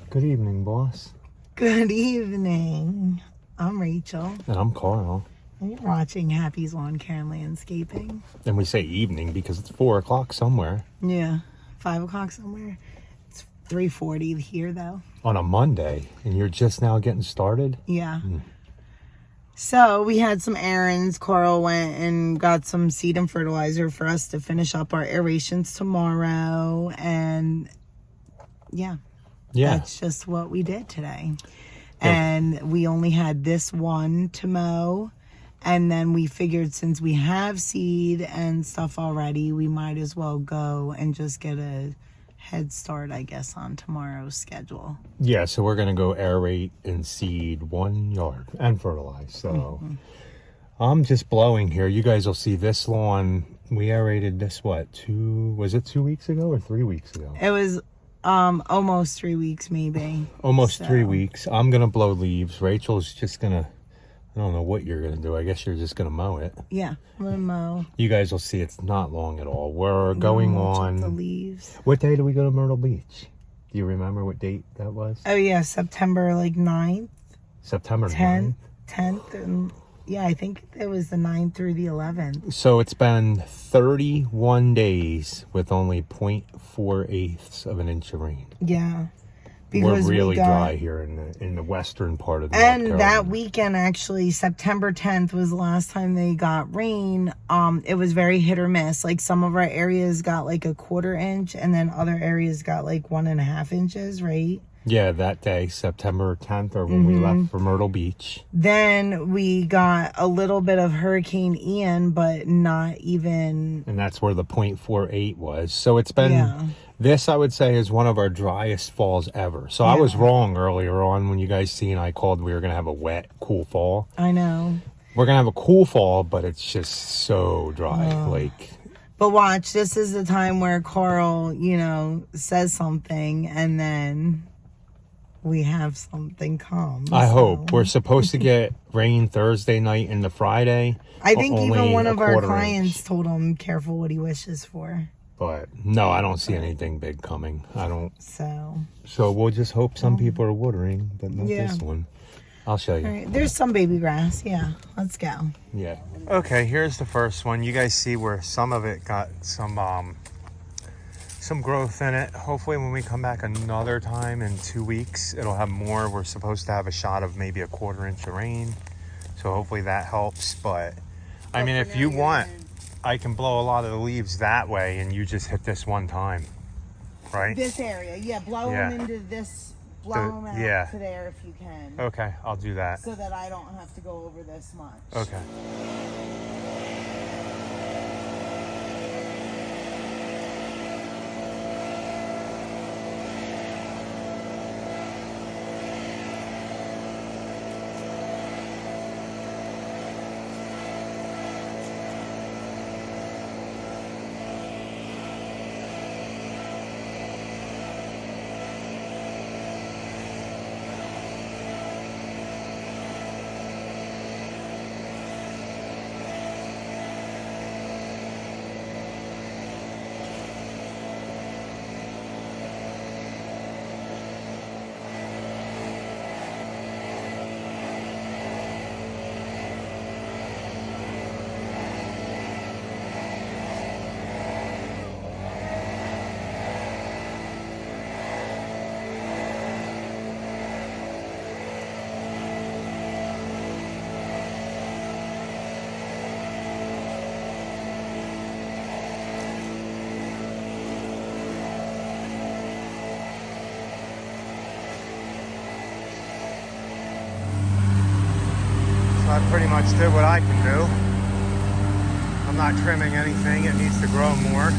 Good evening, boss. Good evening. I'm Rachel. And I'm Carl. And you're watching Happy's Lawn Care and Landscaping. And we say evening because it's 4 o'clock somewhere. Yeah, 5 o'clock somewhere. It's 3:40 here, though. On a Monday, and you're just now getting started? Yeah. So we had some errands. Carl went and got some seed and fertilizer for us to finish up our aerations tomorrow. And yeah. That's just what we did today. And we only had this one to mow. And then we figured since we have seed and stuff already, we might as well go and just get a head start, I guess, on tomorrow's schedule. Yeah, so we're going to go aerate and seed 1 yard and fertilize. So I'm just blowing here. You guys will see this lawn. We aerated this, was it 2 weeks ago or 3 weeks ago? It was almost 3 weeks, maybe. Almost 3 weeks. I'm going to blow leaves. Rachel's just going to, I don't know what you're going to do. I guess you're just going to mow it. Yeah, I'm going to mow. You guys will see it's not long at all. We're going on the leaves. What day did we go to Myrtle Beach? Do you remember what date that was? Oh, yeah, September 9th. September 10th. 10th. And yeah, I think it was the 9th through the 11th. So it's been 31 days with only 0.4 of an inch of rain. Yeah. We're really dry here in the western part of the North Carolina. And that weekend, actually, September 10th was the last time they got rain. It was very hit or miss. Like, some of our areas got like a 1/4 inch, and then other areas got like 1.5 inches, right? Yeah, that day, September 10th, or when we left for Myrtle Beach. Then we got a little bit of Hurricane Ian, but not even... And that's where the 0.48 was. So it's been... This, I would say, is one of our driest falls ever. So I was wrong earlier on when you guys seen I called we were going to have a wet, cool fall. I know. We're going to have a cool fall, but it's just so dry. But watch, this is the time where Carl, says something, and then we have something come. I hope. We're supposed to get rain Thursday night into Friday. I think even one of our clients told him careful what he wishes for. But no, I don't see anything big coming. I don't. So we'll just hope some people are watering, but not this one. I'll show you. All right, there's some baby grass. Yeah, let's go. Yeah. Okay, here's the first one. You guys see where some of it got some growth in it. Hopefully when we come back another time in 2 weeks, it'll have more. We're supposed to have a shot of maybe a 1/4 inch of rain. So hopefully that helps. But I mean, if you want, I can blow a lot of the leaves that way, and you just hit this one time, right? This area, blow them into this, blow them out to there if you can. Okay, I'll do that. So that I don't have to go over this much. Okay. I pretty much did what I can do. I'm not trimming anything. It needs to grow more.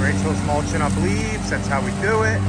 Rachel's mulching up leaves. That's how we do it.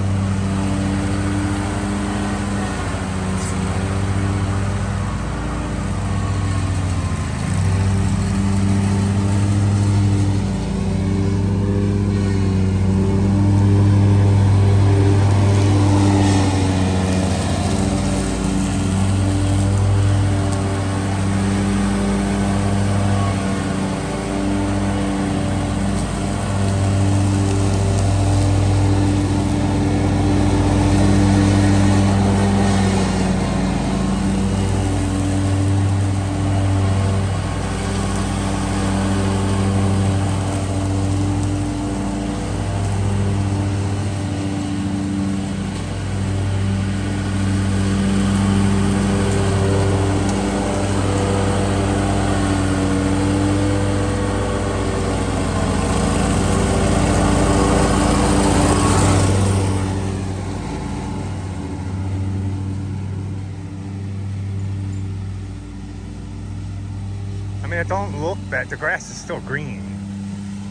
it don't look bad. The grass is still green.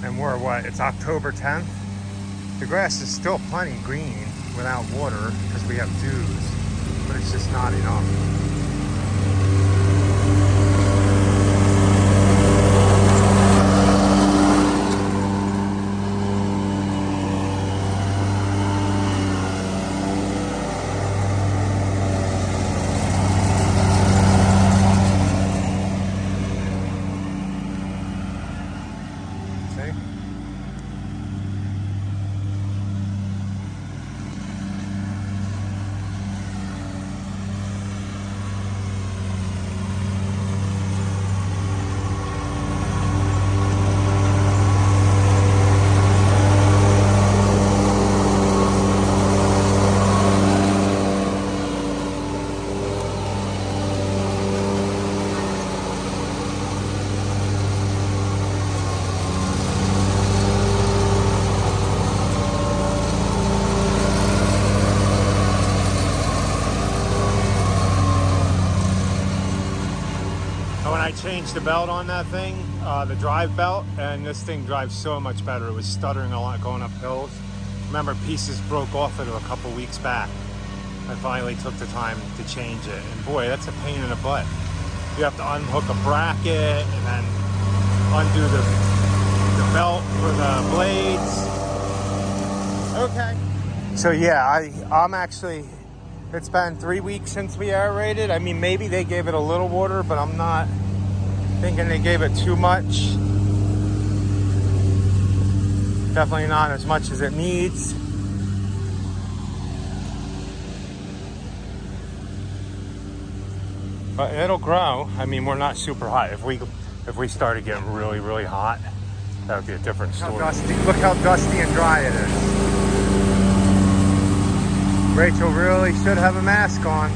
And we're what? It's October 10th. The grass is still plenty green without water because we have dews, but it's just not enough. I changed the belt on that thing, the drive belt, and this thing drives so much better. It was stuttering a lot going up hills. Remember, pieces broke off it a couple weeks back. I finally took the time to change it, and boy, that's a pain in the butt. You have to unhook a bracket and then undo the belt for the blades. Okay. So yeah, I'm actually, it's been 3 weeks since we aerated. I mean, maybe they gave it a little water, but I'm not thinking they gave it too much. Definitely not as much as it needs. But it'll grow. I mean, we're not super hot. If we started getting really, really hot, that would be a different story. Look how dusty and dry it is. Rachel really should have a mask on.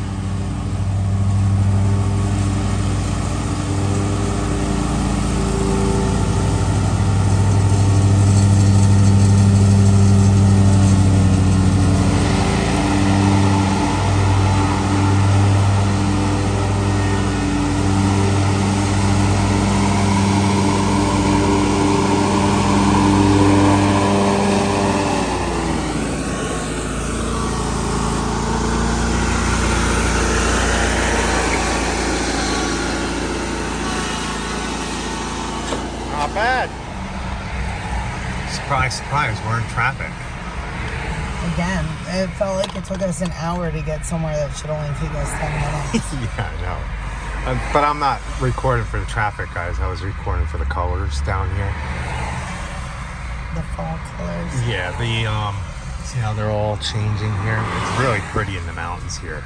Not bad. Surprise, surprise, we're in traffic. Again, it felt like it took us an hour to get somewhere that should only take us 10 minutes. Yeah, I know. But I'm not recording for the traffic, guys. I was recording for the colors down here. The fall colors. Yeah, see how they're all changing here? It's really pretty in the mountains here.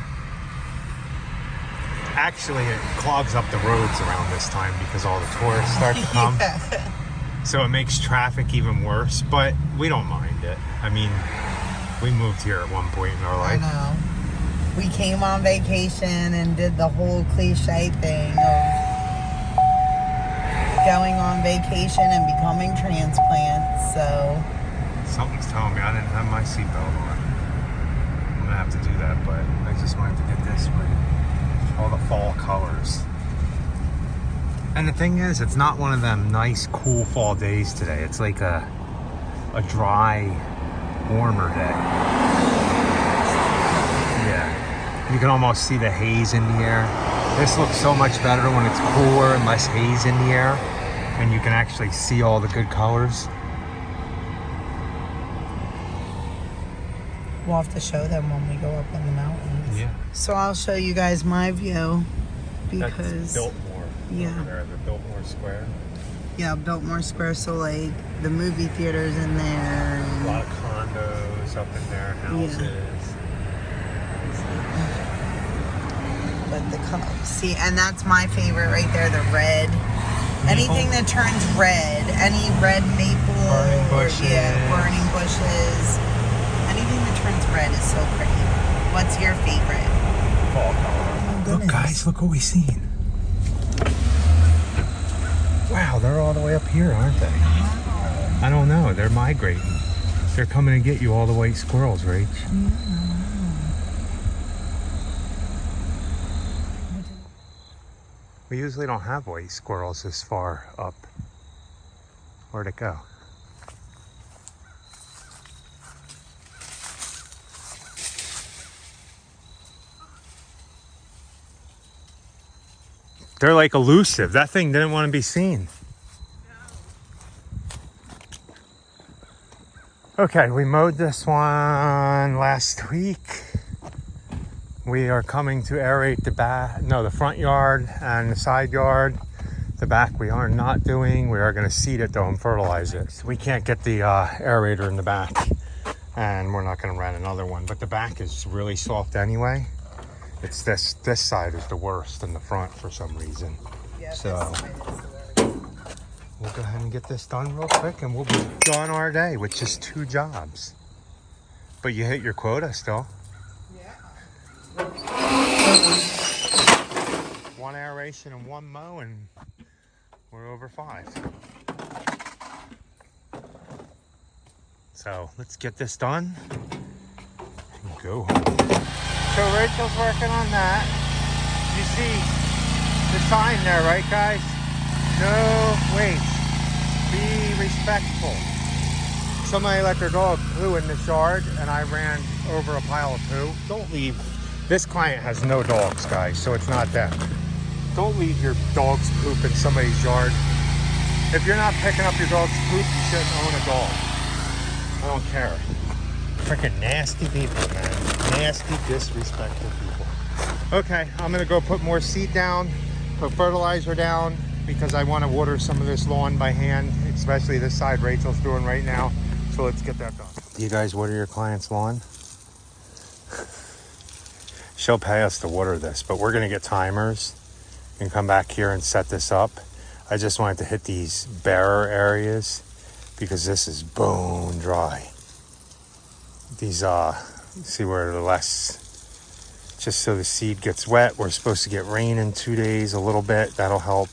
Actually, it clogs up the roads around this time because all the tourists start to come. Yeah. So it makes traffic even worse, but we don't mind it. I mean, we moved here at one point in our life. I know. We came on vacation and did the whole cliche thing of going on vacation and becoming transplants, so. Something's telling me I didn't have my seatbelt on. I'm gonna have to do that, but I just wanted to get this way. All the fall colors. And the thing is, it's not one of them nice, cool fall days today. It's like a dry, warmer day. Yeah. You can almost see the haze in the air. This looks so much better when it's cooler and less haze in the air. And you can actually see all the good colors. We'll have to show them when we go up in the mountains. Yeah. So I'll show you guys my view because That's Biltmore. Yeah. Over there, the Biltmore Square. yeah, Biltmore Square. So like the movie theaters in there. A And, lot of condos up in there, houses. but the color, see, and that's my favorite right there. The red. Anything that turns red, any red maple, Burning bushes. burning bushes. Anything that turns red is so pretty. What's your favorite? Fall color. Look, guys, look what we seen. Wow, they're all the way up here, aren't they? Wow. I don't know. They're migrating. They're coming to get you, all the white squirrels, Rach. We usually don't have white squirrels this far up. Where'd it go? They're like elusive. That thing didn't want to be seen. Okay, we mowed this one last week. We are coming to aerate the front yard and the side yard. The back we are not doing. We are going to seed it though and fertilize it. So we can't get the aerator in the back, and we're not going to rent another one. But the back is really soft anyway. It's this side is the worst than the front for some reason. Yeah, so we'll go ahead and get this done real quick, and we'll be done our day with just 2 jobs. But you hit your quota still. Yeah. 1 aeration and 1 mow, and we're over 5. So let's get this done and go home. So Rachel's working on that. You see the sign there, right guys? No waste. Be respectful. Somebody let their dog poo in the yard and I ran over a pile of poo. Don't leave. This client has no dogs, guys, so it's not them. Don't leave your dog's poop in somebody's yard. If you're not picking up your dog's poop, you shouldn't own a dog. I don't care. Freaking nasty people, man. Nasty, disrespectful people. Okay, I'm gonna go put more seed down, put fertilizer down, because I want to water some of this lawn by hand, especially this side Rachel's doing right now. So let's get that done. Do you guys water your client's lawn? She'll pay us to water this, but we're gonna get timers and come back here and set this up. I just wanted to hit these barer areas because this is bone dry. These see where the less, just so the seed gets wet. We're supposed to get rain in 2 days, a little bit, that'll help.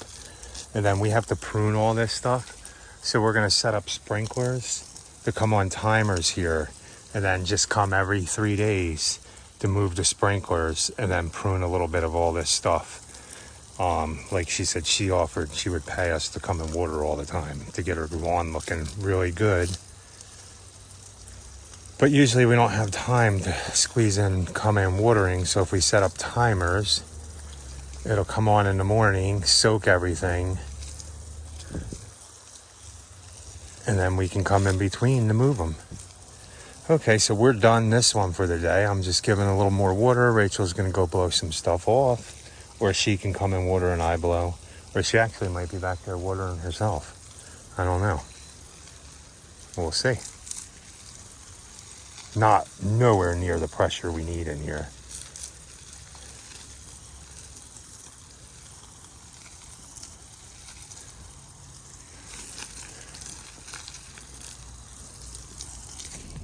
And then we have to prune all this stuff, so we're going to set up sprinklers to come on timers here, and then just come every 3 days to move the sprinklers and then prune a little bit of all this stuff. Like she said, she offered she would pay us to come and water all the time to get her lawn looking really good. But usually we don't have time to squeeze in come in watering, so if we set up timers, it'll come on in the morning, soak everything, and then we can come in between to move them. Okay, so we're done this one for the day. I'm just giving a little more water. Rachel's gonna go blow some stuff off, or she can come and water and I blow, or she actually might be back there watering herself. I don't know. We'll see. Not nowhere near the pressure we need in here.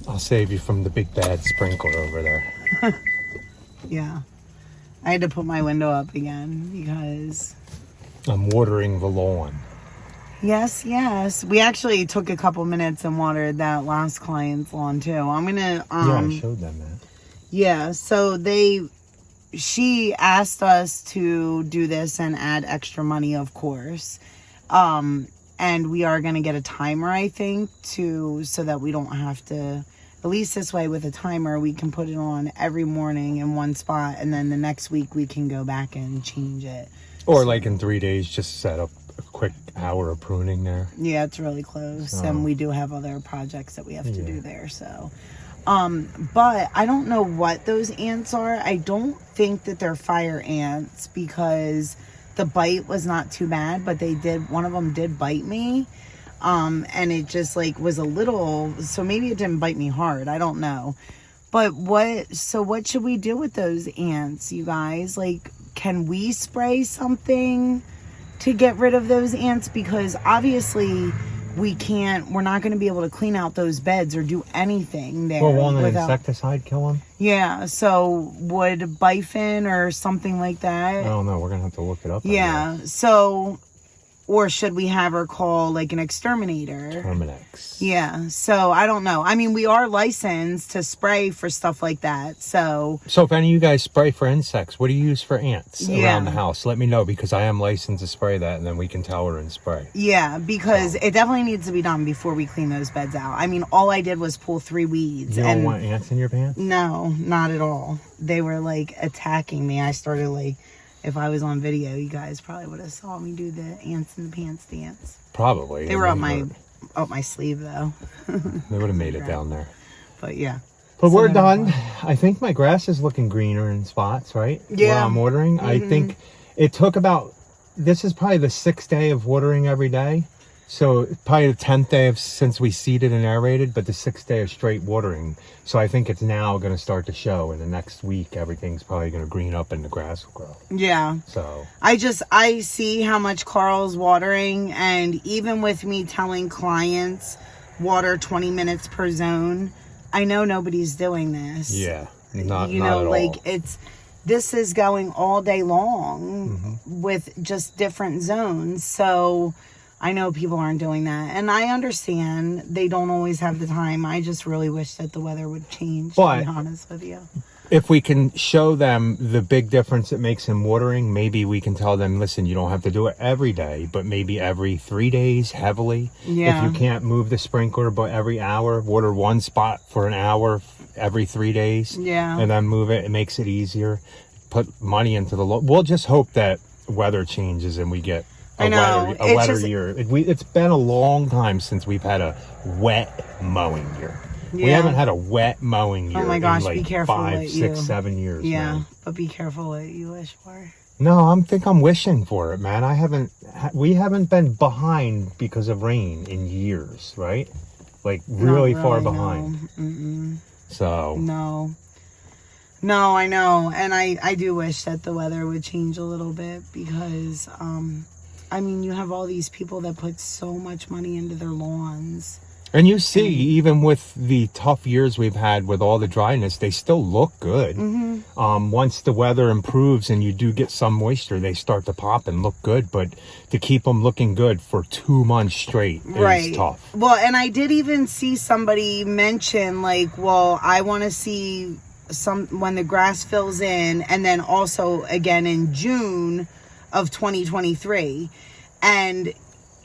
I'll save you from the big bad sprinkler over there. Yeah. I had to put my window up again because I'm watering the lawn. Yes. We actually took a couple minutes and watered that last client's lawn too. I'm gonna yeah, I showed them that. Yeah, so she asked us to do this and add extra money, of course. And we are gonna get a timer, I think, so that we don't have to, at least this way with a timer, we can put it on every morning in one spot, and then the next week we can go back and change it. Or like in 3 days, just set up a quick hour of pruning there. Yeah, it's really close. So, and we do have other projects that we have to do there, so. But I don't know what those ants are. I don't think that they're fire ants because the bite was not too bad, but one of them did bite me. And it just like was a little, so maybe it didn't bite me hard. I don't know. But what should we do with those ants, you guys? Like, can we spray something to get rid of those ants? Because obviously we're not going to be able to clean out those beds or do anything there. Well, won't an insecticide kill them? Yeah, so would Bifin or something like that? I don't know. We're going to have to look it up. Yeah, so or should we have her call like an exterminator? Terminex. Yeah, so I don't know. I mean, we are licensed to spray for stuff like that, so... So if any of you guys spray for insects, what do you use for ants Yeah. around the house? Let me know, because I am licensed to spray that, and then we can tell her and spray. Yeah, because it definitely needs to be done before we clean those beds out. I mean, all I did was pull 3 weeds. You don't want ants in your pants? No, not at all. They were, like, attacking me. I started, like... If I was on video, you guys probably would have saw me do the ants in the pants dance. Probably. They were up my sleeve, though. They would have made it down there. But, yeah. But we're done. I think my grass is looking greener in spots, right? Yeah. Where I'm watering. I think it took about... This is probably the 6th day of watering every day. So probably the 10th day since we seeded and aerated, but the 6th day of straight watering. So I think it's now going to start to show. In the next week, everything's probably going to green up and the grass will grow. Yeah. So I see how much Carl's watering, and even with me telling clients water 20 minutes per zone, I know nobody's doing this. yeah, not you not know, at like all. this is going all day long with just different zones. So I know people aren't doing that, and I understand they don't always have the time. I just really wish that the weather would change, to be honest with you. If we can show them the big difference it makes in watering, maybe we can tell them, listen, you don't have to do it every day, but maybe every 3 days heavily. Yeah. If you can't move the sprinkler, but every hour, water one spot for an hour every 3 days. Yeah. And then move it. It makes it easier. Put money into the... We'll just hope that weather changes and we get a wetter year. It's been a long time since we've had a wet mowing year. Yeah. We haven't had a wet mowing year. Oh my gosh, in like be careful 5, 6, 7 years. Yeah, man. but be careful what you wish for. No, I'm wishing for it, man. We haven't been behind because of rain in years, right? Like really far behind. No. So No, I know, and I do wish that the weather would change a little bit, because I mean, you have all these people that put so much money into their lawns. And you see, even with the tough years we've had with all the dryness, they still look good. Once the weather improves and you do get some moisture, they start to pop and look good. But to keep them looking good for 2 months straight is tough. Well, and I did even see somebody mention, like, well, I want to see when the grass fills in, and then also again in June of 2023. And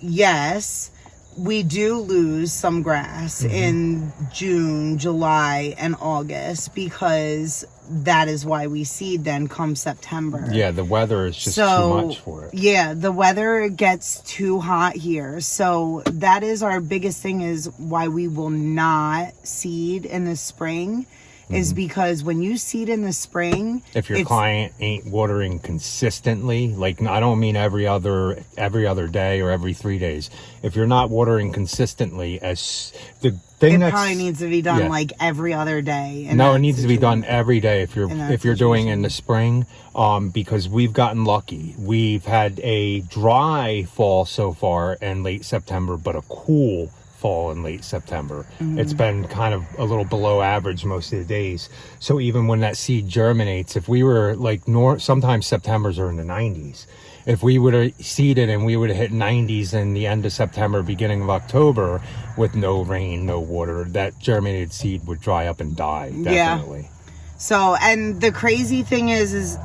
yes, we do lose some grass in June, July, and August, because that is why we seed then come September. Yeah, the weather is just too much for it. Yeah, the weather gets too hot here. So that is our biggest thing, is why we will not seed in the spring. Is because when you seed in the spring, if your client ain't watering consistently, like, I don't mean every other day or every 3 days. If you're not watering consistently, it probably needs to be done like every other day. No, it needs to be done every day if you're doing in the spring, because we've gotten lucky. We've had a dry fall so far in late September, but a cool fall in late September. It's been kind of a little below average most of the days. So even when that seed germinates, if we were like sometimes Septembers are in the 90s. If we would have seeded and we would have hit 90s in the end of September, beginning of October, with no rain, no water, that germinated seed would dry up and die. Definitely. Yeah. So, and the crazy thing is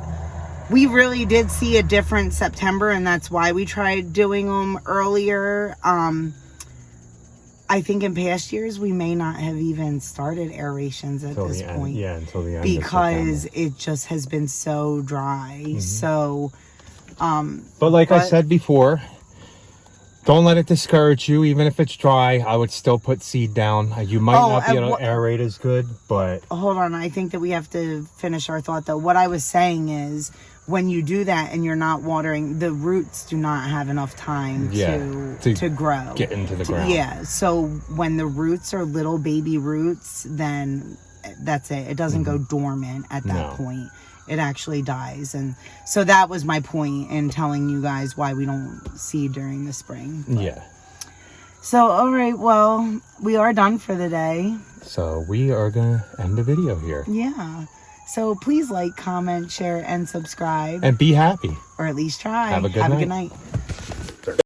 we really did see a different September, and that's why we tried doing them earlier. I think in past years we may not have even started aerations at this point. Yeah, until the end. Because it just has been so dry. So, but I said before, don't let it discourage you. Even if it's dry, I would still put seed down. You might not be able to aerate as good, but hold on. I think that we have to finish our thought though. What I was saying is, when you do that and you're not watering, the roots do not have enough time to grow. Get into the ground. Yeah. So when the roots are little baby roots, then that's it. It doesn't go dormant at that point. It actually dies. And so that was my point in telling you guys why we don't seed during the spring. Yeah. So, all right. Well, we are done for the day. So we are going to end the video here. Yeah. So please like, comment, share, and subscribe. And be happy. Or at least try. Have a good night.